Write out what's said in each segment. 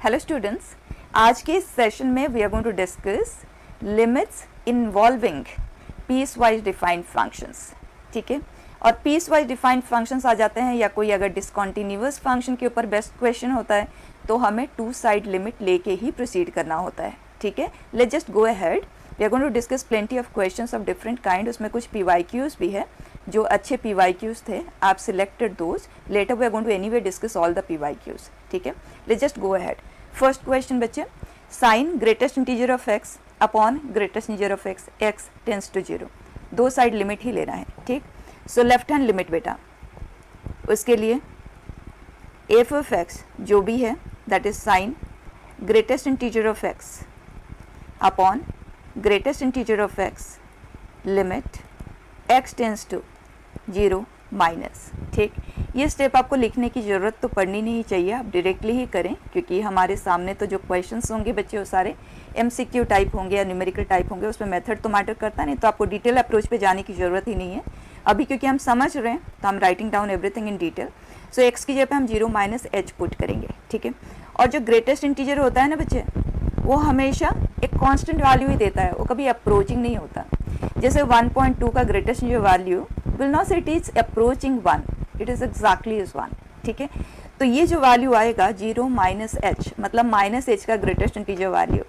Hello students, आज के इस सेशन में we are going to discuss limits involving piecewise defined functions. ठीक है, और पीस वाइज डिफाइंड फंक्शंस आ जाते हैं या कोई अगर डिसकंटिन्यूअस फंक्शन के ऊपर बेस्ट क्वेश्चन होता है तो हमें टू साइड लिमिट लेके ही प्रोसीड करना होता है। ठीक है, let's just go ahead. We are going to discuss plenty of questions of different kind. उसमें कुछ पीवाईक्यूज भी है, जो अच्छे पीवाईक्यूज थे आप selected those. Later we are going to anyway discuss all the PYQs. ठीक है, let's just go ahead. First question बच्चे, sign greatest integer of x upon greatest integer of x, x tends to 0, दो side limit ही लेना है। ठीक, सो left hand limit बेटा, उसके लिए एफ ऑफ एक्स जो भी है that is sine greatest integer of x upon greatest integer of x limit x tends to 0 minus. ठीक, ये स्टेप आपको लिखने की ज़रूरत तो पड़नी नहीं चाहिए, आप डायरेक्टली ही करें, क्योंकि हमारे सामने तो जो क्वेश्चंस होंगे बच्चे वो सारे एमसीक्यू टाइप होंगे या न्यूमेरिकल टाइप होंगे, उसमें मेथड तो मैटर करता नहीं, तो आपको डिटेल अप्रोच पे जाने की ज़रूरत ही नहीं है अभी, क्योंकि हम समझ रहे हैं तो हम writing down everything in detail. So x की जगह पे हम 0 माइनस एच पुट करेंगे। ठीक है, और जो ग्रेटेस्ट इंटीजर होता है ना बच्चे, वो हमेशा एक कांस्टेंट वैल्यू ही देता है, वो कभी अप्रोचिंग नहीं होता। जैसे 1.2 का ग्रेटेस्ट जो value will not say it is approaching 1, it is exactly is 1। ठीक है, तो ये जो वैल्यू आएगा 0 माइनस एच, मतलब माइनस एच का greatest integer value,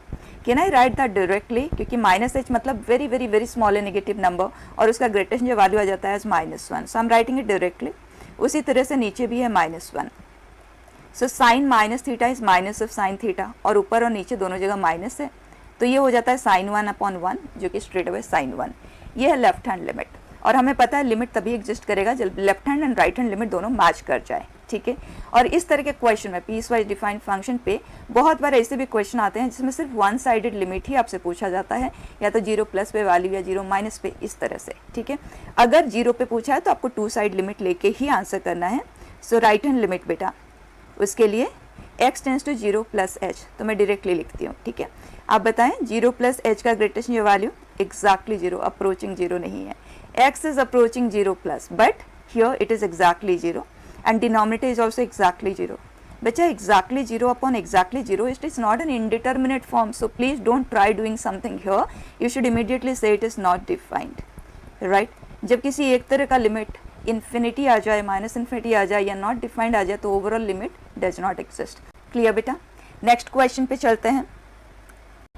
can I write that directly, क्योंकि माइनस एच मतलब very very very small a negative number, और उसका ग्रेटेस्ट जो वैल्यू आ जाता है as -1, so I am writing it directly. उसी तरह से नीचे भी है -1, so sine minus theta is minus of sine theta, और ऊपर और नीचे दोनों जगह माइनस है, तो ये हो जाता है साइन 1 अपॉन 1, जो कि स्ट्रेट अवे साइन 1। ये है लेफ्ट हैंड लिमिट, और हमें पता है लिमिट तभी एग्जिस्ट करेगा जब left hand and right hand limit दोनों मैच कर जाए। ठीक है, और इस तरह के क्वेश्चन में पीस वाइज डिफाइंड फंक्शन पे बहुत बार ऐसे भी क्वेश्चन आते हैं जिसमें सिर्फ वन साइडेड लिमिट ही आपसे पूछा जाता है, या तो 0 प्लस पे वैल्यू या 0 माइनस पे, इस तरह से। ठीक है, अगर 0 पे पूछा है तो आपको टू साइड लिमिट लेके ही आंसर करना है। सो राइट हैंड लिमिट बेटा, उसके लिए x tends to 0 plus h, तो मैं डायरेक्टली लिखती हूँ। ठीक है, आप बताएं 0 प्लस एच का ग्रेटेस्ट जो वैल्यू एग्जैक्टली 0, अप्रोचिंग 0 नहीं है। x is approaching 0 plus, but here it is exactly 0 and denominator is also exactly 0. बच्चा exactly 0 upon exactly 0, it is not an indeterminate form, so please don't try doing something here. You should immediately say it is not defined, right? जब किसी एक तरह का limit infinity आ जाए, minus infinity आ जाए या not defined आ जाए, तो overall limit does not exist. Clear बेटा? नेक्स्ट क्वेश्चन पे चलते हैं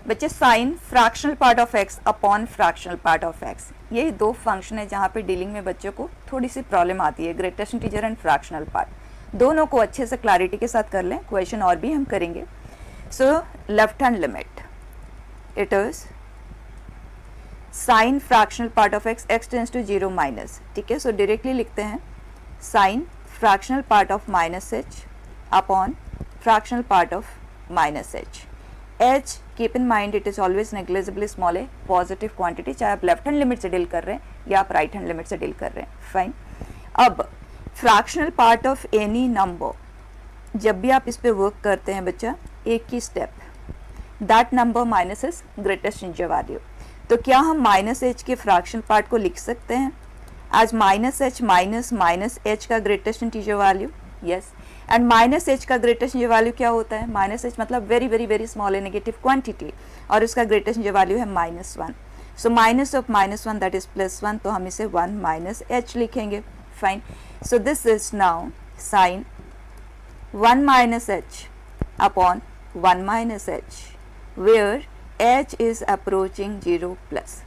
बच्चे। Sine fractional part of x upon fractional part of x, ये दो फंक्शन है जहाँ पे डीलिंग में बच्चों को थोड़ी सी प्रॉब्लम आती है, greatest integer and fractional part. दोनों को अच्छे से क्लैरिटी के साथ कर लें, क्वेश्चन और भी हम करेंगे। So left hand limit, it is sine fractional part of x, x tends to 0 minus. ठीक है, सो डायरेक्टली लिखते हैं sine fractional part of minus h upon fractional part of minus h. h, keep in mind it is always negligibly small है, positive quantity, चाहे आप left hand limit से deal कर रहे हैं या आप राइट हैंड लिमिट से डील कर रहे हैं। फाइन, अब fractional part of any number, जब भी आप इस पे वर्क करते हैं बच्चा, एक ही step, that number minus is greatest integer value. तो क्या हम माइनस एच के फ्रैक्शनल पार्ट को लिख सकते हैं as minus h minus minus h का greatest integer value? Yes, and minus h का ग्रेटेस्ट इंटीजर वैल्यू क्या होता है? माइनस एच मतलब वेरी वेरी वेरी स्मॉल है, नेगेटिव क्वांटिटी, और उसका ग्रेटेस्ट इंटीजर वैल्यू है -1। So minus of -1 that is +1, तो हम इसे 1 माइनस एच लिखेंगे। Fine, so this is now sine 1 minus h upon 1 minus h, where h is approaching 0 plus.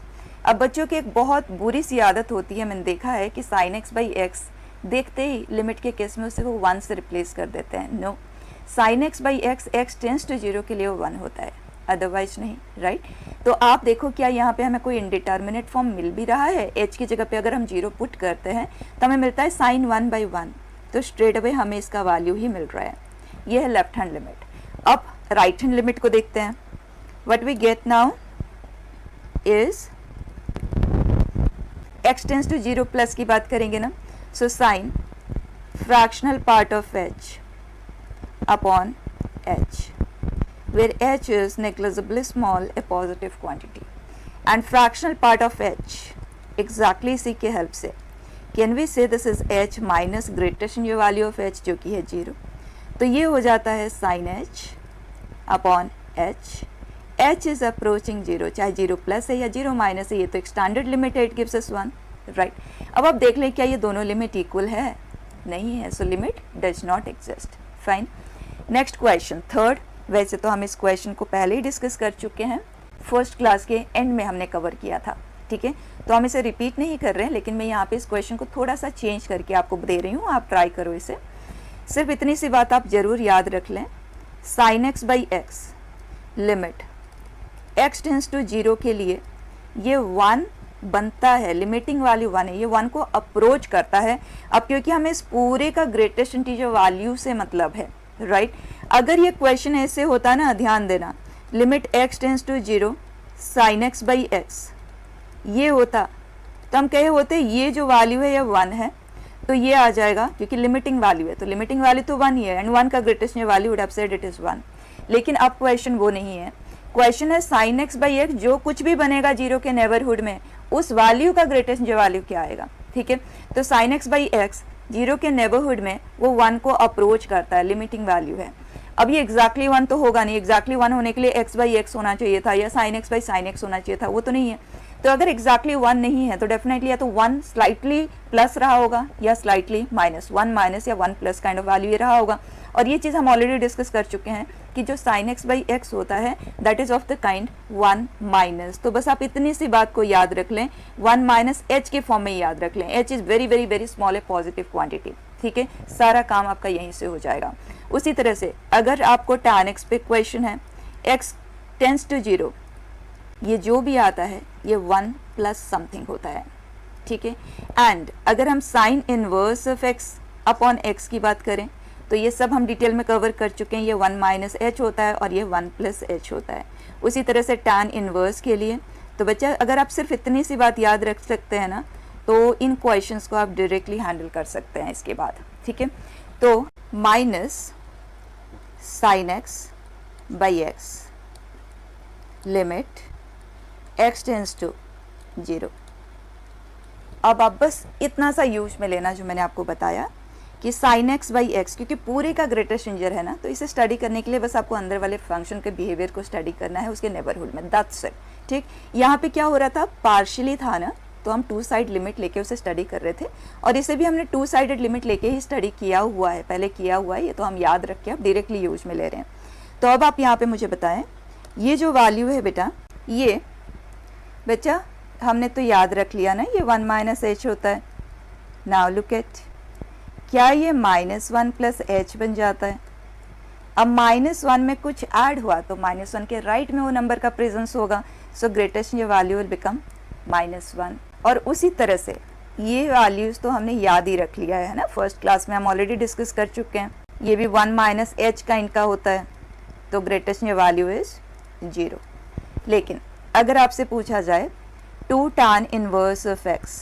अब बच्चों की एक बहुत बुरी सी आदत होती है, मैंने देखा है कि साइन एक्स बाई एक्स देखते ही लिमिट के केस में उसे वो 1 से रिप्लेस कर देते हैं। No, sine x by x, x tends to 0 के लिए वो 1 होता है, अदरवाइज नहीं, राइट? तो आप देखो क्या यहाँ पे हमें कोई इंडिटर्मिनेट फॉर्म मिल भी रहा है? एच की जगह पे अगर हम 0 पुट करते हैं तो हमें मिलता है साइन 1 बाई 1, तो स्ट्रेट अवे हमें इसका वैल्यू ही मिल रहा है। ये है लेफ्ट हैंड लिमिट। अब राइट हैंड लिमिट को देखते हैं। What we get now is x tends to 0 plus की बात करेंगे ना, so sin fractional part of h upon h, where h is negligibly small, a positive quantity, and fractional part of h exactly इसी के help से can we say this is h minus greatest value of h, जो कि है 0, तो ये हो जाता है sin h upon H, H is approaching zero, चाहे जीरो प्लस है या जीरो माइनस है, ये तो एक स्टैंडर्ड लिमिट है, इट गिव्स अस 1, राइट। अब आप देख लें क्या ये दोनों लिमिट इक्वल है, नहीं है, so limit does not exist, fine. Next question third, वैसे तो हम इस क्वेश्चन को पहले ही डिस्कस कर चुके हैं, फर्स्ट क्लास के एंड में हमने कवर किया था, ठीक है, तो हम इसे रिपीट नहीं कर रहे हैं, लेकिन मैं यहाँ पे इस क्वेश्चन को थोड़ा सा चेंज करके आपको दे रही हूँ, आप ट्राई करो इसे। सिर्फ इतनी सी बात आप ज़रूर याद रख लें, sine x by x limit x tends to zero के लिए ये 1 बनता है, लिमिटिंग वैल्यू 1 है, ये 1 को अप्रोच करता है। अब क्योंकि हमें इस पूरे का ग्रेटेस्ट इंटीजर वैल्यू से मतलब है, राइट। अगर ये क्वेश्चन ऐसे होता ना, ध्यान देना, limit x tends to zero sine x by x ये होता, तो हम कहे होते ये जो वैल्यू है ये 1 है, तो ये आ जाएगा, क्योंकि लिमिटिंग वैल्यू है तो लिमिटिंग वैल्यू तो 1 ही है, एंड 1 का greatest value would have said it is 1। लेकिन अब क्वेश्चन वो नहीं है, क्वेश्चन है साइन एक्स बाई एक्स, जो कुछ भी बनेगा जीरो के नेबरहुड में उस वैल्यू का ग्रेटेस्ट वैल्यू क्या आएगा, ठीक है। तो sign x by x zero के नेबरहुड में वो 1 को अप्रोच करता है, लिमिटिंग वैल्यू है। अब ये एग्जैक्टली 1 तो होगा नहीं, एग्जैक्टली 1 होने के लिए एक्स बाई एक्स होना चाहिए था, या sign x by sine x होना चाहिए था, वो तो नहीं है। तो अगर एग्जैक्टली 1 नहीं है तो डेफिनेटली या तो 1 स्लाइटली प्लस रहा होगा या स्लाइटली माइनस, 1 माइनस या 1 प्लस काइंड ऑफ वैल्यू ये रहा होगा। और ये चीज़ हम ऑलरेडी डिस्कस कर चुके हैं कि जो साइन एक्स बाई एक्स होता है that is of the kind 1 minus. तो बस आप इतनी सी बात को याद रख लें, 1 माइनस एच के फॉर्म में याद रख लें, H is very very very small, a positive quantity, ठीक है। सारा काम आपका यहीं से हो जाएगा। उसी तरह से अगर आपको tan x पे क्वेश्चन है, x टेंस टू जीरो, ये जो भी आता है ये 1 प्लस समथिंग होता है, ठीक है। एंड अगर हम sine inverse of x upon x की बात करें तो ये सब हम डिटेल में कवर कर चुके हैं, ये 1 माइनस एच होता है और ये 1 प्लस एच होता है। उसी तरह से tan इनवर्स के लिए, तो बच्चा अगर आप सिर्फ इतनी सी बात याद रख सकते हैं ना, तो इन क्वेश्चंस को आप डायरेक्टली हैंडल कर सकते हैं इसके बाद, ठीक है। तो minus sine x by x limit x tends to zero. अब आप बस इतना सा यूज में लेना जो मैंने आपको बताया कि साइन एक्स बाई एक्स, क्योंकि पूरे का ग्रेटेस्ट इंटीजर है ना, तो इसे स्टडी करने के लिए बस आपको अंदर वाले फंक्शन के बिहेवियर को स्टडी करना है उसके नेबरहुड में, दैट्स इट, ठीक। यहाँ पे क्या हो रहा था, पार्शियली था ना, तो हम 2 साइड लिमिट लेके उसे स्टडी कर रहे थे, और इसे भी हमने 2 साइडेड लिमिट लेके ही स्टडी किया हुआ है, पहले किया हुआ है, ये तो हम याद रख के अब डायरेक्टली यूज में ले रहे हैं। तो अब आप यहाँ पे मुझे बताएं, ये जो वैल्यू है बेटा, ये बच्चा हमने तो याद रख लिया ना, ये 1 माइनस एच होता है। नाउ लुक एट, क्या ये -1 प्लस एच बन जाता है? अब -1 में कुछ ऐड हुआ तो -1 के राइट में वो नंबर का प्रेजेंस होगा, सो ग्रेटेस्ट ये वैल्यू विल बिकम -1। और उसी तरह से ये वैल्यूज़ तो हमने याद ही रख लिया है ना, फर्स्ट क्लास में हम ऑलरेडी डिस्कस कर चुके हैं। ये भी 1 माइनस एच का इनका होता है, तो ग्रेटेस्ट ये वैल्यू इज 0। लेकिन अगर आपसे पूछा जाए 2 tan inverse of x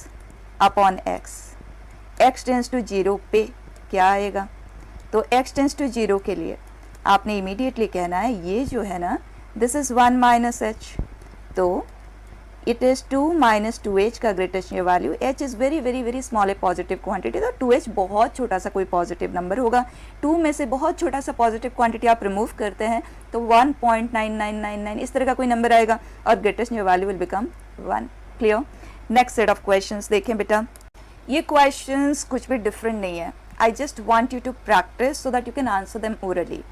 upon x tends to 0 पे क्या आएगा, तो x टेंस टू 0 के लिए आपने इमीडिएटली कहना है ये जो है ना, दिस इज़ 1 माइनस एच, तो इट इज़ 2 माइनस 2h का greatest value, h is very very very small a positive quantity, तो 2h बहुत छोटा सा कोई पॉजिटिव नंबर होगा। 2 में से बहुत छोटा सा पॉजिटिव क्वांटिटी आप रिमूव करते हैं तो 1.9999 इस तरह का कोई नंबर आएगा, और greatest value will become 1। Clear? Next set of questions देखें बेटा, ये क्वेश्चंस कुछ भी डिफरेंट नहीं है, I just want you to practice so that you can answer them orally.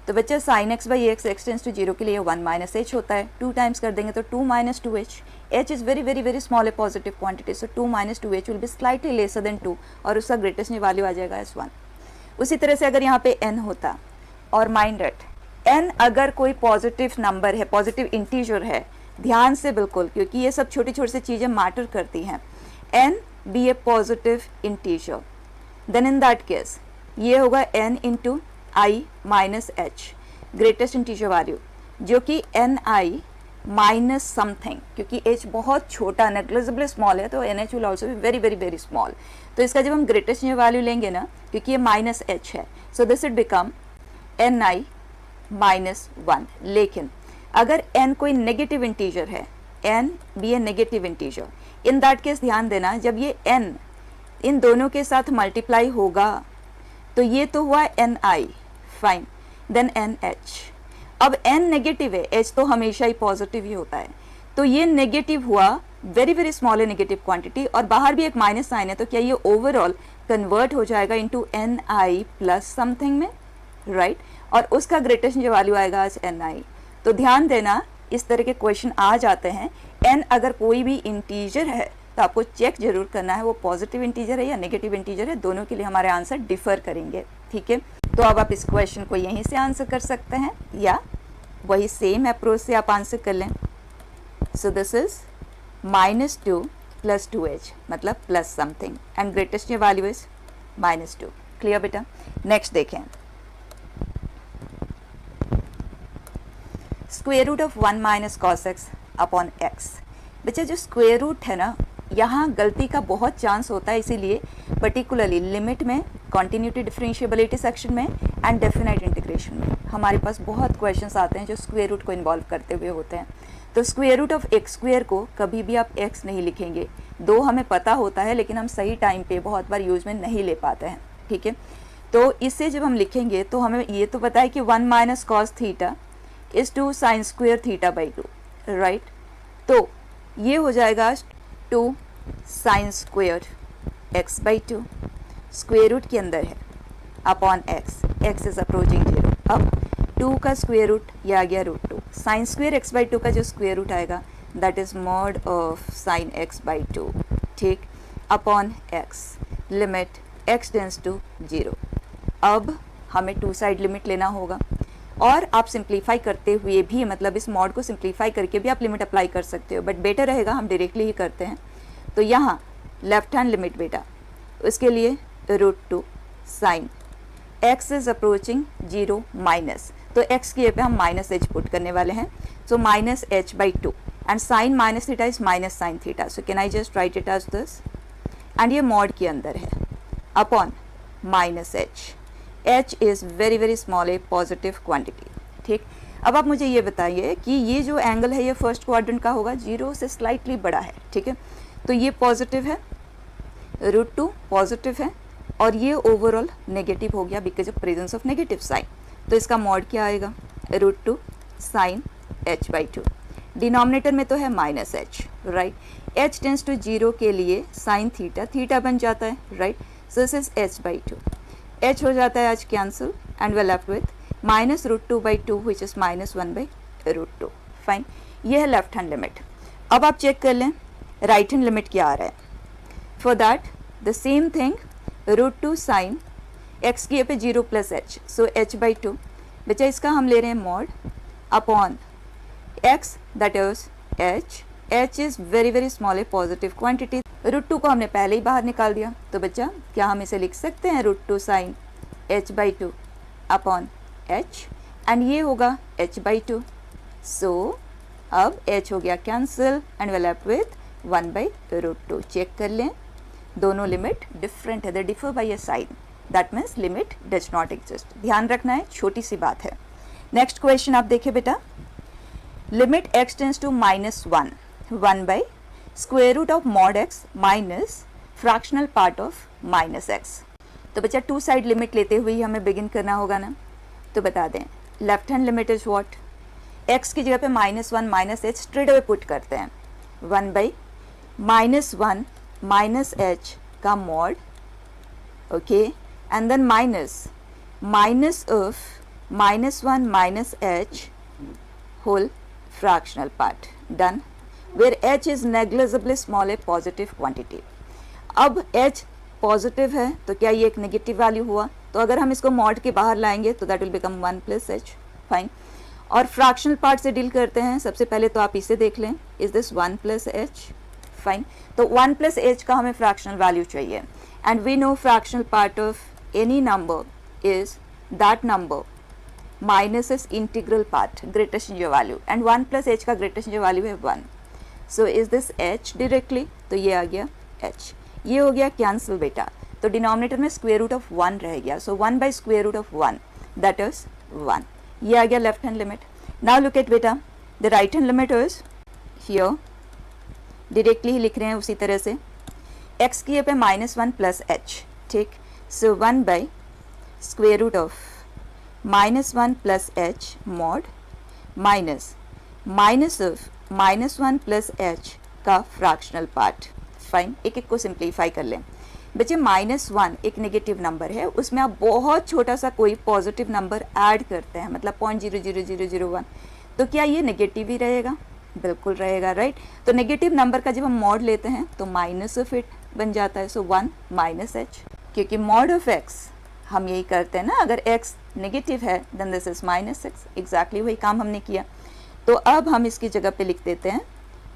तो बच्चा sine x by x tends to 0 के लिए 1 माइनस एच होता है, 2 टाइम्स कर देंगे तो 2 minus 2h, h is very very very small a positive quantity, so 2 minus 2h will be slightly lesser than 2, और उसका ग्रेटेस्ट वैल्यू आ जाएगा एज 1। उसी तरह से अगर यहाँ पे n होता, और माइंड इट, n अगर कोई पॉजिटिव नंबर है, पॉजिटिव इंटीजर है, ध्यान से बिल्कुल, क्योंकि ये सब छोटी छोटी सी चीज़ें मैटर करती हैं, n be a positive integer, then in that case ये होगा n into i minus h, greatest integer value, जो कि एन आई माइनस समथिंग, क्योंकि h बहुत छोटा नेग्लिजिबल स्मॉल है, तो NH will also be very very very small. तो इसका जब हम ग्रेटेस्ट वैल्यू लेंगे ना, क्योंकि ये माइनस एच है, so this it become n I minus 1। लेकिन अगर n कोई नेगेटिव इंटीजर है, n be a negative integer, in that case ध्यान देना, जब ये n इन दोनों के साथ मल्टीप्लाई होगा तो ये तो हुआ एन आई, फाइन, देन एन एच। अब n नेगेटिव है, h तो हमेशा ही पॉजिटिव ही होता है, तो ये नेगेटिव हुआ, वेरी वेरी स्मॉल है नेगेटिव क्वांटिटी, और बाहर भी एक माइनस साइन है, तो क्या ये ओवरऑल कन्वर्ट हो जाएगा इनटू ni प्लस समथिंग में, राइट और उसका ग्रेटेस्ट जो वैल्यू आएगा आज ni। तो ध्यान देना, इस तरह के क्वेश्चन आ जाते हैं। n अगर कोई भी इंटीजर है तो आपको चेक जरूर करना है वो पॉजिटिव इंटीजर है या नेगेटिव इंटीजर है, दोनों के लिए हमारे आंसर डिफर करेंगे, ठीक है। तो अब आप इस क्वेश्चन को यहीं से आंसर कर सकते हैं या वही सेम अप्रोच से आप आंसर कर लें। सो दिस इज -2 + 2h मतलब प्लस समथिंग एंड ग्रेटेस्ट ये वैल्यू इज -2। क्लियर बेटा। नेक्स्ट देखें, square root of 1 - cos x upon x। बच्चा जो स्क्वायर रूट है ना, यहाँ गलती का बहुत चांस होता है, इसीलिए पर्टिकुलरली लिमिट में, कॉन्टिन्यूटी डिफरेंशिएबिलिटी सेक्शन में एंड डेफिनाइट इंटीग्रेशन में हमारे पास बहुत क्वेश्चंस आते हैं जो स्क्वायर रूट को इन्वॉल्व करते हुए होते हैं। तो square root of x square को कभी भी आप x नहीं लिखेंगे, दो हमें पता होता है लेकिन हम सही टाइम पे बहुत बार यूज में नहीं ले पाते हैं, ठीक है। तो इससे जब हम लिखेंगे तो हमें ये तो पता है कि 1 - cos theta is 2 sin square theta by 2, right. तो ये हो जाएगा 2 sin square x by 2, square root के अंदर है अपॉन x इज अप्रोचिंग 0। अब 2 का स्क्वायर रूट ये आ गया √2, sin स्क्वायर x बाई 2 का जो स्क्वायर रूट आएगा that is mod of sin x by 2, ठीक, upon x, limit x tends to 0। अब हमें 2 साइड लिमिट लेना होगा, और आप सिंप्लीफाई करते हुए भी, मतलब इस मॉड को सिंप्लीफाई करके भी आप लिमिट अप्लाई कर सकते हो, बट बेटर रहेगा हम डायरेक्टली ही करते हैं। तो यहाँ लेफ्ट हैंड लिमिट बेटा, उसके लिए √2 sin x is approaching 0 minus, तो x की पे हम -h पुट करने वाले हैं, so -h by 2 and sine minus theta is minus sine theta, so can I just write it as this, and ये मॉड के अंदर है upon -h, h is very very small, a positive quantity, ठीक। अब आप मुझे ये बताइए कि ये जो एंगल है ये फर्स्ट क्वाड्रेंट का होगा, 0 से स्लाइटली बड़ा है, ठीक है। तो ये पॉजिटिव है, √2 पॉजिटिव है, और ये ओवरऑल नेगेटिव हो गया because of presence of negative sign. तो इसका मॉड क्या आएगा, √2 sin h बाई 2, डिनोमिनेटर में तो है -h, right. h tends to 0 के लिए साइन थीटा बन जाता है, right. So this is h by 2, h हो जाता है आज cancel and we left with -√2 by 2 which is -1 by √2, fine. ये है लेफ्ट हैंड लिमिट। अब आप चेक कर लें राइट हैंड लिमिट क्या आ रहा है। For that the same thing, √2 sin x की पे 0 + h, सो h बाई 2, बच्चा इसका हम ले रहे हैं mod upon x that is h is very very small, a positive quantity, √2 को हमने पहले ही बाहर निकाल दिया, तो बच्चा क्या हम इसे लिख सकते हैं √2 sin h by 2 upon h, and ये होगा h बाई 2, सो अब h हो गया cancel and we left with 1 by √2। Check कर लें, दोनों लिमिट डिफरेंट है, they differ by a sign, that means limit does not exist, ध्यान रखना है, छोटी सी बात है। नेक्स्ट क्वेश्चन आप देखिए बेटा, limit x tends to -1 by square root of mod x minus fractional part of -x। तो बच्चा 2 साइड लिमिट लेते हुए ही हमें बिगिन करना होगा ना, तो बता दें left hand limit is what, x की जगह पे -1 -h स्ट्रेट अवे पुट करते हैं, 1 बाई -1 -h का मॉड, okay, and then minus of -1 -h whole fractional part, done, where h is negligibly small, a positive quantity। अब h पॉजिटिव है तो क्या ये एक नेगेटिव वैल्यू हुआ, तो अगर हम इसको मॉड के बाहर लाएंगे तो that will become 1 + h, fine. और फ्रैक्शनल पार्ट से डील करते हैं, सबसे पहले तो आप इसे देख लें, इज दिस 1 + h, फाइन। तो 1 + h का हमें फ्रैक्शनल वैल्यू चाहिए, and we know fractional part of any number is that number minus is integral part, greatest integer value, and 1 + h का ग्रेटेस्ट इंटीजर वैल्यू है 1, so is this h directly, तो ये आ गया h, ये हो गया कैंसिल बेटा, तो डिनोमिनेटर में स्क्वायर रूट ऑफ 1 रह गया, so 1 by square root of 1 that is 1, ये आ गया left hand limit. Now look at बेटा, the right hand limit is here, directly ही लिख रहे हैं उसी तरह से, x की पे -1 + h, ठीक, so 1 by square root of -1 + h mod minus minus of -1 plus h का फ्रैक्शनल पार्ट। फाइन, एक एक को सिंप्लीफाई कर लें। बच्चे -1 एक नेगेटिव नंबर है, उसमें आप बहुत छोटा सा कोई पॉजिटिव नंबर ऐड करते हैं, मतलब 0.00001, तो क्या ये नेगेटिव ही रहेगा? बिल्कुल रहेगा, राइट। तो नेगेटिव नंबर का जब हम मॉड लेते हैं तो माइनस ऑफ इट बन जाता है, सो 1 माइनस एच, क्योंकि मॉड ऑफ एक्स हम यही करते हैं ना, अगर x नेगेटिव है देन दिस इज -6, एग्जैक्टली वही काम हमने किया। तो अब हम इसकी जगह पे लिख देते हैं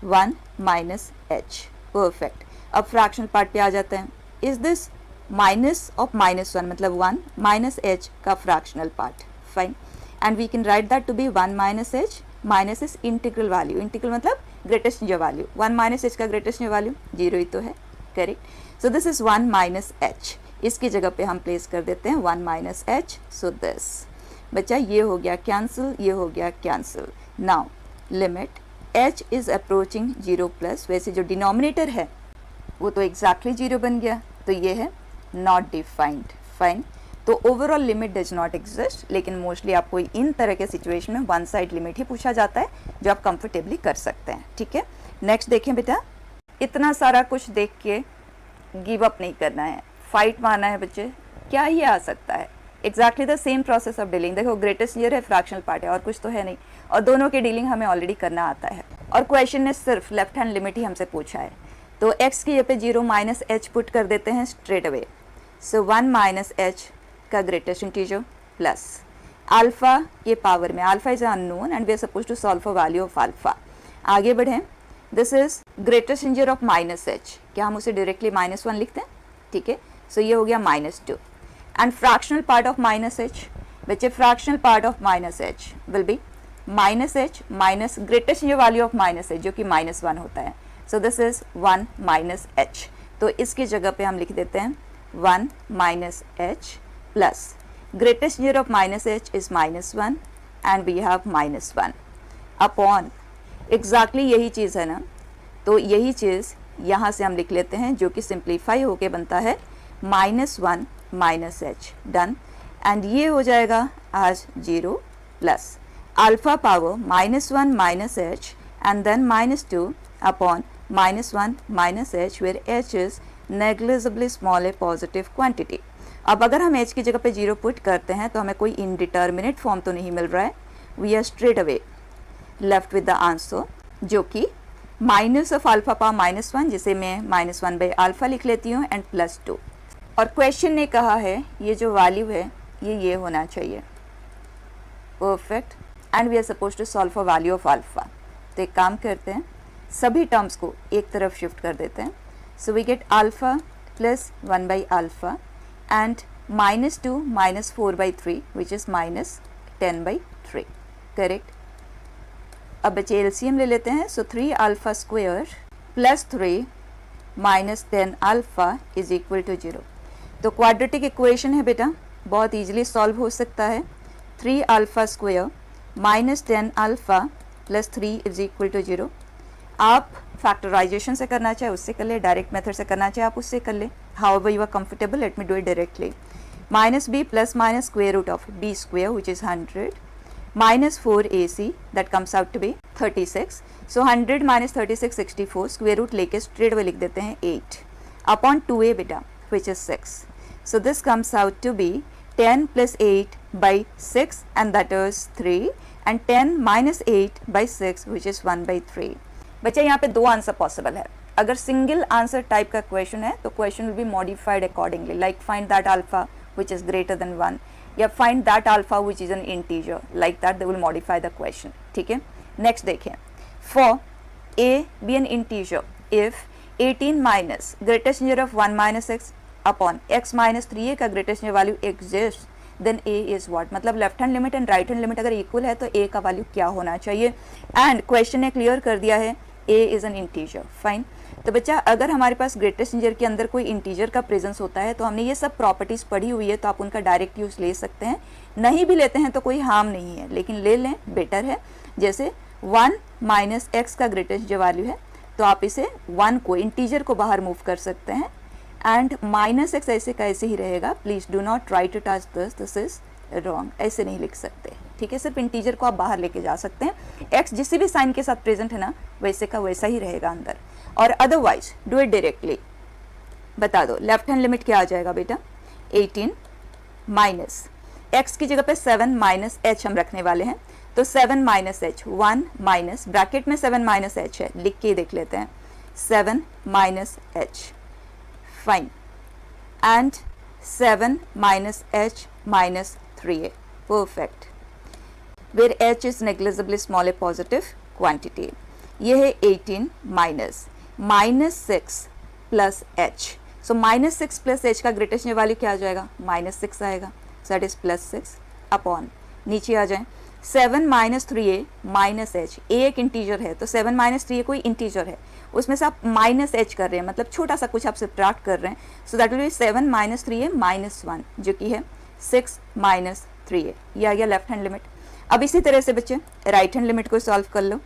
1 माइनस एच, परफेक्ट। अब फ्रैक्शनल पार्ट पे आ जाते हैं, इज दिस माइनस ऑफ -1 मतलब 1 माइनस एच का fractional part, fine, and we can write that to be 1 minus h minus इस इंटीग्रल वैल्यू, इंटीग्रल मतलब greatest integer value, 1 minus h का greatest integer value 0 ही तो है, correct. So this is 1 minus h, इसकी जगह पे हम प्लेस कर देते हैं 1 माइनस एच, सो दिस बच्चा ये हो गया कैंसिल, ये हो गया cancel. Now limit h is approaching 0 plus, वैसे जो डिनोमिनेटर है वो तो एग्जैक्टली 0 बन गया, तो ये है नॉट डिफाइंड, फाइन। तो overall limit does not exist, लेकिन मोस्टली आपको इन तरह के सिचुएशन में वन साइड लिमिट ही पूछा जाता है जो आप कंफर्टेबली कर सकते हैं, ठीक है। नेक्स्ट देखें बेटा, इतना सारा कुछ देख के गिव अप नहीं करना है, फाइट मारना है बच्चे, क्या ही आ सकता है, exactly the same process of dealing. देखो ग्रेटेस्ट इंटीजर है, फ्रैक्शनल पार्ट है, और कुछ तो है नहीं, और दोनों की डीलिंग हमें ऑलरेडी करना आता है, और क्वेश्चन ने सिर्फ लेफ्ट हैंड लिमिट ही हमसे पूछा है, तो x की जगह पे 0 माइनस एच पुट कर देते हैं straight away. So 1 minus h का ग्रेटेस्ट इंटीजर प्लस अल्फा के पावर में, alpha is unknown and we are suppose to solve for value of alpha. आगे बढ़ें, this is greatest integer of minus h, क्या हम उसे डायरेक्टली -1 लिखते हैं? ठीक है, सो ये हो गया -2 and fractional part of minus h, बच्चे fractional part of minus h will be minus h minus greatest integer value of minus h जो कि -1 होता है, so this is 1 minus h. तो इसकी जगह पे हम लिख देते हैं 1 minus h plus greatest integer of minus h is -1 and we have -1 upon, exactly यही चीज़ है ना, तो यही चीज़ यहाँ से हम लिख लेते हैं जो कि सिंप्लीफाई होके बनता है -1 माइनस एच, डन, एंड ये हो जाएगा आज 0 plus alpha power -1 minus h and then -2 upon -1 minus h where h is negligibly small a positive quantity। अब अगर हम h की जगह पे 0 पुट करते हैं तो हमें कोई इनडिटर्मिनेट फॉर्म तो नहीं मिल रहा है, we are straight away left with the answer जो कि माइनस ऑफ अल्फा पावर -1 जिसे मैं -1 बाई अल्फा लिख लेती हूँ एंड +2, और क्वेश्चन ने कहा है ये जो वैल्यू है ये होना चाहिए, perfect, and we are suppose to solve for value of alpha. तो एक काम करते हैं, सभी टर्म्स को एक तरफ शिफ्ट कर देते हैं, so we get alpha plus 1 by alpha and -2 minus 4/3 which is -10 by 3, correct. अब बच्चे एलसीएम ले लेते हैं, so 3 alpha square plus 3 minus 10 alpha is equal to 0। तो क्वाड्रेटिक इक्वेशन है बेटा, बहुत ईजिली सॉल्व हो सकता है, 3 alpha square minus 10 alpha plus 3 is equal to 0। आप फैक्टराइजेशन से करना चाहे उससे कर ले, डायरेक्ट मेथड से करना चाहे आप उससे कर ले, however you are comfortable, let me do it directly. -b plus minus square root of b square which is 100 minus 4ac that comes out to be 36। So 100 minus 36 64, square root लेके straight way लिख देते हैं 8 upon 2a बेटा which is 6। So this comes out to be 10 plus 8 by 6 and that is 3 and 10 minus 8 by 6 which is 1/3। बच्चा यहाँ पे 2 answer possible है, अगर सिंगल आंसर टाइप का क्वेश्चन है तो question will be modified accordingly, like find that alpha which is greater than 1 या find that alpha which is an integer, like that they will modify the question, ठीक है। Next देखें, for a be an integer if 18 minus greatest integer of 1 minus x upon x minus 3a का greatest integer value exist then a is what, मतलब left hand limit and right hand limit अगर equal है तो a का value क्या होना चाहिए, and question ने क्लियर कर दिया है a is an integer, fine. तो बच्चा अगर हमारे पास ग्रेटेस्ट इंटीजर के अंदर कोई इंटीजर का प्रेजेंस होता है तो हमने ये सब प्रॉपर्टीज पढ़ी हुई है, तो आप उनका डायरेक्ट यूज ले सकते हैं, नहीं भी लेते हैं तो कोई हार्म नहीं है, लेकिन ले लें बेटर है। जैसे 1 माइनस एक्स का ग्रेटेस्ट जो वैल्यू है तो आप इसे 1 को इंटीजर को बाहर मूव कर सकते हैं एंड माइनस एक्स ऐसे का ऐसे ही रहेगा, please do not try to touch this is wrong, ऐसे नहीं लिख सकते। ठीक है, सिर्फ इंटीजर को आप बाहर लेके जा सकते हैं, एक्स जिस भी साइन के साथ प्रेजेंट है ना वैसे का वैसा ही रहेगा अंदर, और अदरवाइज डू इट डायरेक्टली। बता दो लेफ्ट हैंड लिमिट क्या आ जाएगा बेटा, 18 माइनस एक्स की जगह पे 7 माइनस एच हम रखने वाले हैं, तो 7 माइनस एच, 1 माइनस ब्रैकेट में 7 माइनस एच है, लिख के देख लेते हैं, 7 minus h, fine, and 7 minus h minus 3a, perfect, where h is negligibly small a positive quantity। ये है 18 minus 6 plus h, so minus 6 plus h का ग्रेटेस्ट वैल्यू क्या आ जाएगा, माइनस 6 आएगा, so that is plus 6 upon, नीचे आ जाए 7 minus 3a minus h, a एक integer है तो 7 माइनस 3a कोई इंटीजर है, उसमें से आप माइनस h कर रहे हैं, मतलब छोटा सा कुछ आप सब्ट्रैक्ट कर रहे हैं, so that will be 7 minus 3a minus 1 जो कि है 6 माइनस 3a, ये आ गया लेफ्ट हैंड लिमिट। अब इसी तरह से बच्चे राइट हैंड लिमिट को सॉल्व कर लो,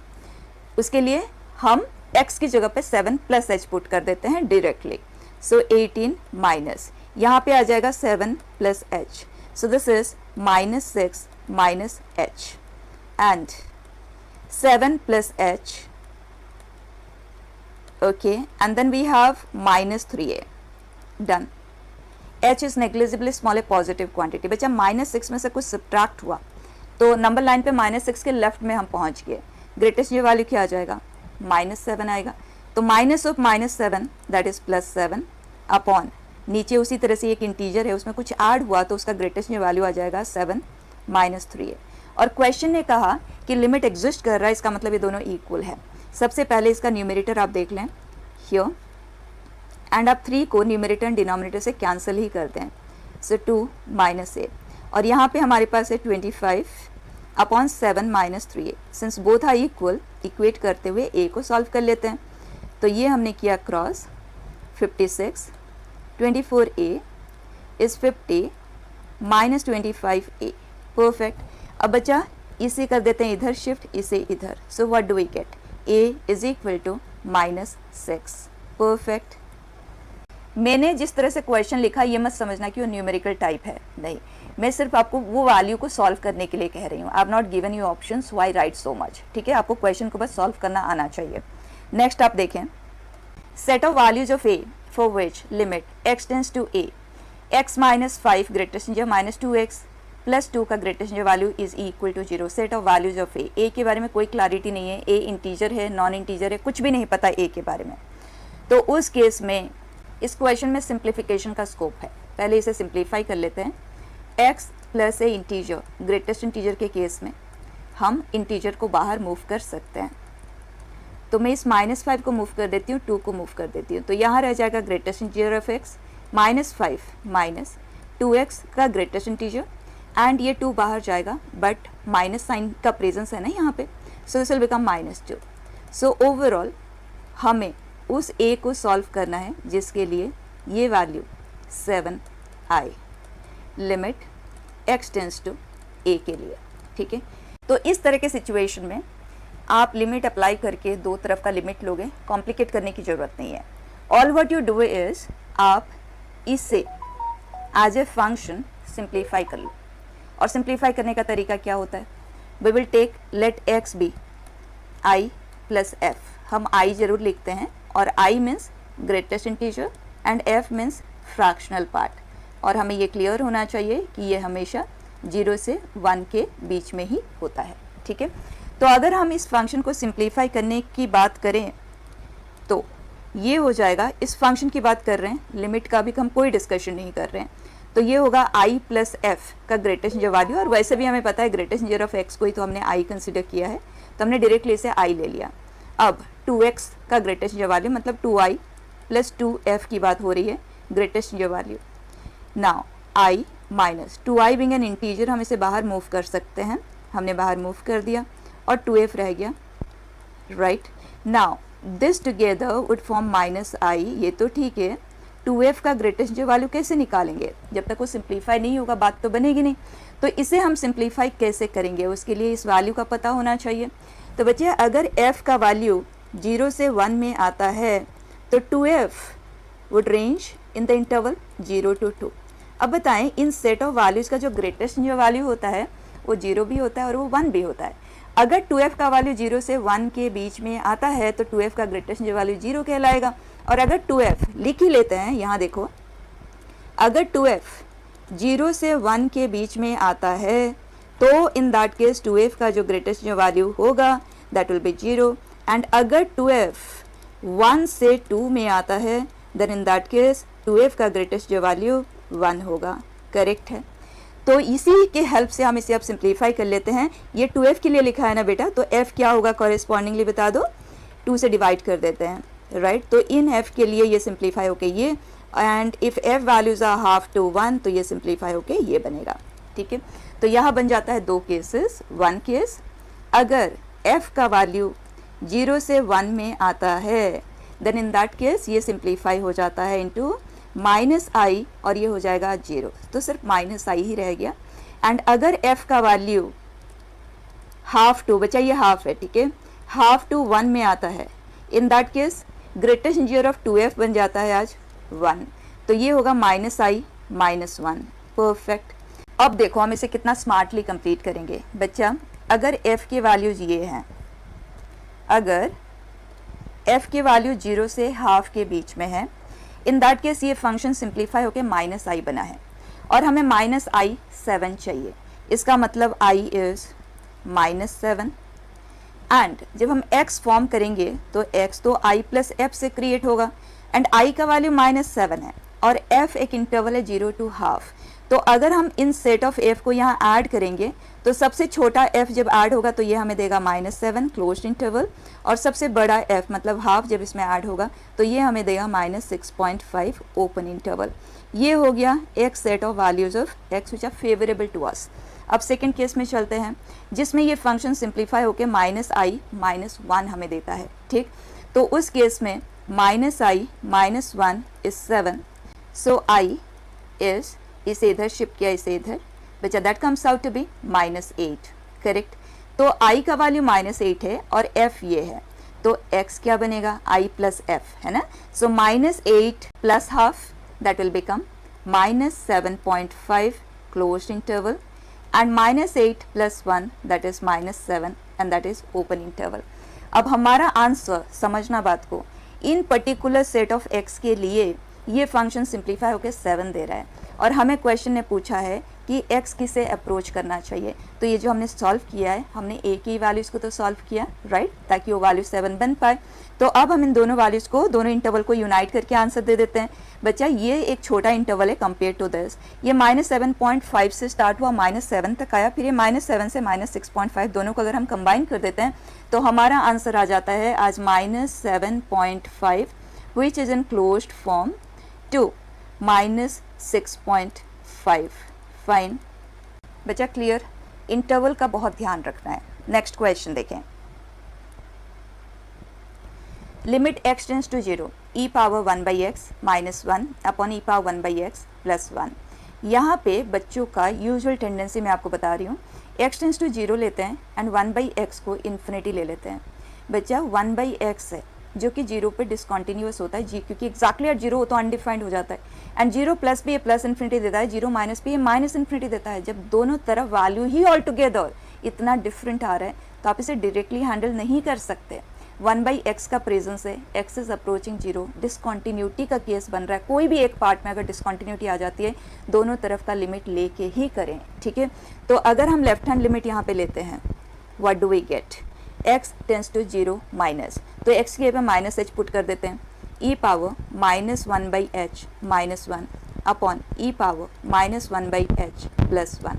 उसके लिए हम x की जगह पे 7 प्लस h पुट कर देते हैं डायरेक्टली, सो 18 माइनस, यहाँ पे आ जाएगा 7 plus h, so this is minus 6 minus h and 7 plus h, okay, and then we have minus 3a, done। h is negligibly small a positive quantity। बच्चा minus 6 में से कुछ सब्ट्रैक्ट हुआ तो नंबर लाइन पे माइनस 6 के left में हम पहुंच गए, ग्रेटेस्ट ये वैल्यू क्या आ जाएगा, माइनस 7 आएगा, तो minus of minus 7 that is plus 7 upon, नीचे उसी तरह से एक इंटीजर है उसमें कुछ ऐड हुआ तो उसका ग्रेटेस्ट ये वैल्यू आ जाएगा 7 माइनस 3a। और क्वेश्चन ने कहा कि लिमिट एग्जिस्ट कर रहा है, इसका मतलब ये दोनों इक्वल है। सबसे पहले इसका न्यूमरेटर आप देख लें हियर, एंड आप 3 को न्यूमरेटर एंड डिनोमिनेटर से कैंसिल ही कर दें, सो 2 माइनस a, और यहाँ पे हमारे पास है 25 upon 7 minus 3a, since both are equal equate करते हुए a को सॉल्व कर लेते हैं, तो ये हमने किया cross 56, 24a is 50 minus 25a, perfect. अब बच्चा इसे कर देते हैं इधर शिफ्ट, इसे इधर, so what do we get, a is equal to minus 6, perfect. मैंने जिस तरह से क्वेश्चन लिखा ये मत समझना कि वो न्यूमेरिकल टाइप है, नहीं, मैं सिर्फ आपको वो वैल्यू को सॉल्व करने के लिए कह रही हूँ, I have not given you options why right so much, ठीक है, आपको क्वेश्चन को बस सॉल्व करना आना चाहिए। नेक्स्ट आप देखें, set of values of a for which limit x tends to a, x minus 5 greatest minus 2x plus 2 का greatest value is equal to 0। Set of values of a के बारे में कोई क्लैरिटी नहीं है, a इंटीजर है non integer है, कुछ भी नहीं पता a के बारे में, तो उस केस में इस क्वेश्चन में सिंप्लीफिकेशन का स्कोप है। पहले इसे सिंप्लीफाई कर लेते हैं, x plus a integer, greatest integer के केस में हम इंटीजर को बाहर मूव कर सकते हैं, तो मैं इस माइनस 5 को मूव कर देती हूँ, 2 को मूव कर देती हूँ, तो यहाँ रह जाएगा greatest integer of x minus 5 minus 2x का ग्रेटेस्ट इंटीजर, एंड ये 2 बाहर जाएगा बट माइनस साइन का प्रेजेंस है ना यहाँ पे, so this will become minus 2। So overall हमें उस a को सॉल्व करना है जिसके लिए ये वैल्यू 7 आई, limit x tends to a के लिए, ठीक है। तो इस तरह के सिचुएशन में आप लिमिट अप्लाई करके दो तरफ का लिमिट लोगे, कॉम्प्लिकेट करने की ज़रूरत नहीं है। All what you do is आप इसे एज ए फंक्शन सिंप्लीफाई कर लो, और सिंप्लीफाई करने का तरीका क्या होता है, we will take let x be i plus f, हम i ज़रूर लिखते हैं, और i means greatest integer and f means fractional part, और हमें ये क्लियर होना चाहिए कि ये हमेशा 0 से 1 के बीच में ही होता है, ठीक है। तो अगर हम इस फंक्शन को सिंप्लीफाई करने की बात करें तो ये हो जाएगा, इस फंक्शन की बात कर रहे हैं, लिमिट का भी हम कोई डिस्कशन नहीं कर रहे हैं, तो ये होगा i प्लस एफ का ग्रेटेस्ट इंटीजर वैल्यू, और वैसे भी हमें पता है ग्रेटेस्ट इंटीजर ऑफ x को ही तो हमने i कंसिडर किया है, तो हमने डायरेक्टली इसे i ले लिया। अब 2x का ग्रेटेस्ट इंटीजर वैल्यू मतलब 2i प्लस 2f की बात हो रही है, greatest integer value. Now i minus 2i being an integer, हम इसे बाहर मूव कर सकते हैं, हमने बाहर मूव कर दिया, और 2f रह गया, right. Now this together would form minus i, ये तो ठीक है, 2f का ग्रेटेस्ट इंटीजर वैल्यू कैसे निकालेंगे, जब तक वो सिंप्लीफाई नहीं होगा बात तो बनेगी नहीं, तो इसे हम सिंप्लीफाई कैसे करेंगे, उसके लिए इस वैल्यू का पता होना चाहिए। तो बच्चे अगर f का वैल्यू 0 से 1 में आता है तो 2f would range in the interval 0 to 2। अब बताएं इन सेट ऑफ वैल्यूज़ का जो ग्रेटेस्ट इंटीजर वैल्यू होता है वो 0 भी होता है और वो 1 भी होता है। अगर 2f का वैल्यू 0 से 1 के बीच में आता है तो 2f का ग्रेटेस्ट वैल्यू 0 कहलाएगा। और अगर 2f लिख ही लेते हैं, यहाँ देखो, अगर 2f 0 से 1 के बीच में आता है तो इन दैट केस 2f का जो ग्रेटेस्ट वैल्यू होगा दैट विल बी 0। एंड अगर 2f 1 से 2 में आता है then in that case 2f का ग्रेटेस्ट वैल्यू 1 होगा। करेक्ट है। तो इसी के हेल्प से हम इसे अब सिंप्लीफाई कर लेते हैं। ये 2f के लिए लिखा है ना बेटा, तो f क्या होगा कॉरेस्पॉन्डिंगली बता दो, 2 से डिवाइड कर देते हैं, राइट। तो इन f के लिए ये सिंप्लीफाई होके ये, and if f values are half to 1 तो ये सिंप्लीफाई होके ये बनेगा। ठीक है, तो यहाँ बन जाता है 2 केसेस। 1 केस, अगर f का वैल्यू 0 से 1 में आता है देन इन दैट केस ये सिंप्लीफाई हो जाता है इनटू -i और ये हो जाएगा 0, तो सिर्फ -i ही रह गया। एंड अगर f का वैल्यू हाफ टू, बच्चा ये हाफ है, ठीक है, हाफ टू 1 में आता है, इन that case greatest integer of 2f बन जाता है आज 1, तो ये होगा -i -1। परफेक्ट। अब देखो हम इसे कितना स्मार्टली कंप्लीट करेंगे। बच्चा अगर f के वैल्यूज ये हैं, अगर f के वैल्यू 0 से हाफ के बीच में है, इन दैट केस ये फंक्शन सिंप्लीफाई होके -i बना है और हमें -i7 चाहिए। इसका मतलब i इज -7 एंड जब हम x फॉर्म करेंगे तो x तो i प्लस f से क्रिएट होगा एंड i का वैल्यू -7 है और f एक इंटरवल है 0 टू हाफ। तो अगर हम इन सेट ऑफ f को यहाँ ऐड करेंगे तो सबसे छोटा f जब ऐड होगा तो ये हमें देगा -7 क्लोज्ड इंटरवल, और सबसे बड़ा f मतलब हाफ जब इसमें ऐड होगा तो ये हमें देगा -6.5 ओपन इंटरवल। ये हो गया एक set of values of x which are favourable to us. अब सेकंड केस में चलते हैं जिसमें ये फंक्शन सिंप्लीफाई होके -i -1 हमें देता है। ठीक, तो उस केस में -i -1 is 7, so i is, इसे इधर शिफ्ट किया, इसे इधर, बचा that comes out to be -8। Correct. तो i का वैल्यू -8 है और f ये है, तो x क्या बनेगा, i प्लस f है ना। सो -8 plus half that will become -7.5 closed interval and -8 plus 1 that is -7 and that is open interval. अब हमारा आंसर, समझना बात को, इन पर्टिकुलर सेट ऑफ x के लिए ये फंक्शन सिंप्लीफाई होकर 7 दे रहा है और हमें क्वेश्चन ने पूछा है कि x किसे अप्रोच करना चाहिए। तो ये जो हमने सॉल्व किया है, हमने a की वैल्यूज़ को तो सॉल्व किया, राइट, ताकि वो वैल्यू 7 बन पाए। तो अब हम इन दोनों वैल्यूज़ को, दोनों इंटरवल को यूनाइट करके आंसर दे देते हैं। बच्चा ये एक छोटा इंटरवल है कंपेयर टू दिस, ये -7.5 से स्टार्ट हुआ, -7 तक आया, फिर ये -7 से -6.5, दोनों को अगर हम कंबाइन कर देते हैं तो हमारा आंसर आ जाता है आज -7.5 which is in closed form to -6.5। Fine बच्चा, क्लियर। इंटरवल का बहुत ध्यान रखना है। नेक्स्ट क्वेश्चन देखें। Limit x tends to 0 e power 1/x -1 upon e power 1/x plus 1। यहाँ पे बच्चों का यूजुअल टेंडेंसी मैं आपको बता रही हूँ, x टेंस टू 0 लेते हैं एंड 1/x को इन्फिनिटी ले लेते हैं। बच्चा 1/x है जो कि 0 पे डिसकंटिन्यूअस होता है जी, क्योंकि एक्जैक्टली एट 0 हो तो अनडिफाइंड हो जाता है, एंड 0 प्लस भी ये प्लस इन्फिनिटी देता है, 0 माइनस भी ये माइनस इन्फिनिटी देता है। जब दोनों तरफ वैल्यू ही ऑल टुगेदर इतना डिफरेंट आ रहा है तो आप इसे डायरेक्टली हैंडल नहीं कर सकते। 1/x का प्रेजेंस है, x इज अप्रोचिंग 0, डिसकंटिन्यूटी का केस बन रहा है। कोई भी एक पार्ट में अगर डिसकंटिन्यूटी आ जाती है दोनों तरफ का लिमिट लेके ही करें, ठीक है। तो अगर हम लेफ्ट हैंड लिमिट यहाँ पे लेते हैं, what do we get, x tends to 0 minus, तो x की जगह -h पुट कर देते हैं, e power -1/h -1 upon e power -1/h plus 1।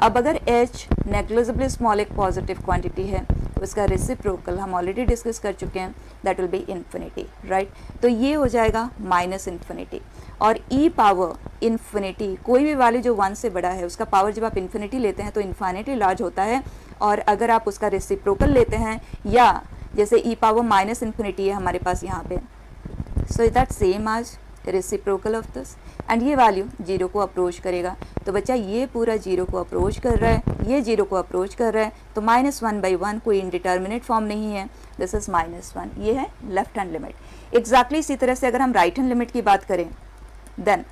अब अगर h नेग्लिजिबली स्मॉल एक पॉजिटिव क्वांटिटी है तो इसका रेसिप्रोकल हम ऑलरेडी डिस्कस कर चुके हैं, that will be infinity, right. तो ये हो जाएगा -इन्फिनिटी, और e पावर इन्फिनिटी, कोई भी वैल्यू जो 1 से बड़ा है उसका पावर जब आप इन्फिनिटी लेते हैं तो इन्फिनिटी लार्ज होता है, और अगर आप उसका रेसिप्रोकल लेते हैं, या जैसे e पावर -इन्फिनिटी है हमारे पास यहाँ पे, so is that same as reciprocal of this, and ये वैल्यू 0 को अप्रोच करेगा। तो बच्चा ये पूरा 0 को अप्रोच कर रहा है, ये 0 को अप्रोच कर रहा है, तो -1/1 कोई इनडिटर्मिनेट फॉर्म नहीं है, दिस इज -1। ये है लेफ्ट हैंड लिमिट। एग्जैक्टली इसी तरह से अगर हम राइट हैंड लिमिट की बात करें देन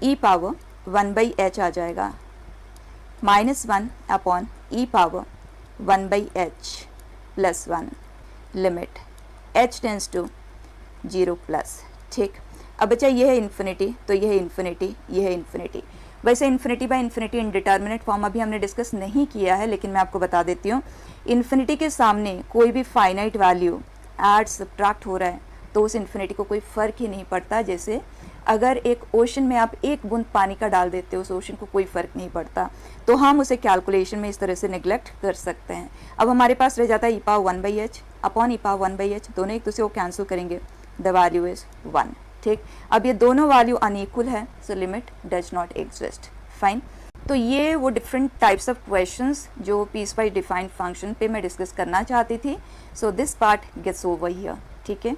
e पावर 1/h आ जाएगा, -1 upon e power 1/h plus 1 limit h tends to 0 plus. ठीक, अब बच्चा ये है इन्फिनिटी, तो ये है इन्फिनिटी, ये है इन्फिनिटी। वैसे infinity by infinity indeterminate form अभी हमने डिस्कस नहीं किया है, लेकिन मैं आपको बता देती हूँ, इन्फिनिटी के सामने कोई भी फाइनाइट वैल्यू ऐड सब्ट्रैक्ट हो रहा है तो उस इन्फिनिटी को कोई फ़र्क ही नहीं पड़ता। जैसे अगर एक ओशन में आप एक बूंद पानी का डाल देते हो, उस ओशन को कोई फ़र्क नहीं पड़ता, तो हम उसे कैलकुलेशन में इस तरह से निगलेक्ट कर सकते हैं। अब हमारे पास रह जाता है ई power 1/h upon e power 1/h, दोनों एक दूसरे को कैंसिल करेंगे, द वैल्यू इज़ 1। ठीक, अब ये दोनों वैल्यू अनइक्वल है, so limit does not exist. Fine, तो ये वो डिफरेंट टाइप्स ऑफ क्वेश्चंस जो पीस वाइज डिफाइंड फंक्शन पे मैं डिस्कस करना चाहती थी। So this part gets over here. ठीक है।